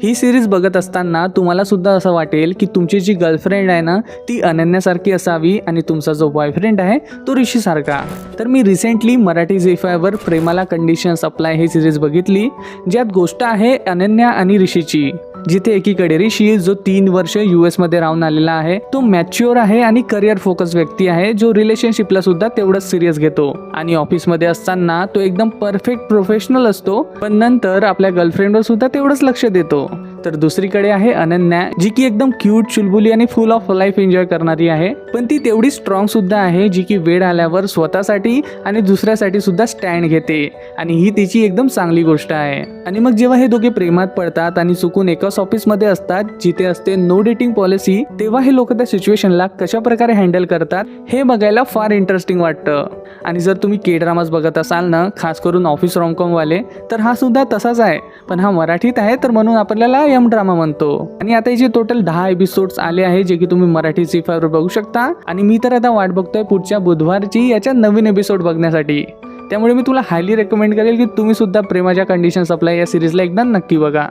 ही series बघत असताना तुम्हाला सुद्धा असं वाटेल की तुमची जी गर्लफ्रेंड आहे ना ती अनन्यासारखी असावी आणि तुमचा जो बॉयफ्रेंड आहे तो ऋषीसारखा। तर मी रिसेंटली मराठी झी5 वर प्रेमाला कंडिशन्स अप्लाय ही सिरीज बघितली, ज्यात गोष्ट आहे अनन्या आणि ऋषीची, जिथे एकीकडे ऋषी जो 3 वर्ष US मध्ये राहून आलेला आहे, तो मॅच्युअर आहे आणि करिअर फोकस व्यक्ती आहे, जो रिलेशनशिपला सुद्धा तेवढंच सिरियस घेतो आणि ऑफिस मध्ये असताना तो एकदम परफेक्ट प्रोफेशनल असतो, पण नंतर आपल्या गर्लफ्रेंडवर सुद्धा तेवढंच लक्ष देतो। तर दुसरीकडे आहे अनन्या, जी की एकदम क्यूट, चुलबुली आणि फुल ऑफ लाईफ एन्जॉय करणारी आहे, पण ती तेवढी स्ट्रॉंग सुद्धा आहे, जी की वेळ आल्यावर स्वतःसाठी आणि दुसऱ्यासाठी सुद्धा स्टँड घेते आणि ही तिची एकदम चांगली गोष्ट आहे। आणि मग जेव्हा हे दोघे प्रेमात पडतात आणि चुकून एकाच ऑफिस मध्ये असतात जिथे असते नो डेटिंग पॉलिसी, तेव्हा हे लोक त्या सिच्युएशनला कशा प्रकारे हँडल करतात हे बघायला फार इंटरेस्टिंग वाटतं। आणि जर तुम्ही के ड्रामाज बघत असाल ना, खास करून ऑफिस रोमकॉम वाले, तर हा सुद्धा तसाच आहे, पण हा मराठीत आहे, तर म्हणून आपल्याला यम ड्रामा म्हणतो। आणि आता याचे टोटल 10 एपिसोड्स आले आहे, जे की तुम्ही मराठी झी5 वर बघू शकता। आणि मी तर आता वाट बघतोय पुढच्या बुधवारची याच्या नवीन एपिसोड बघण्यासाठी। त्यामुळे मी तुला हायली रेकमेंड करेल की तुम्ही सुद्धा प्रेमाच्या कंडिशन्स अप्लाय या सिरीजला एकदा नक्की बघा।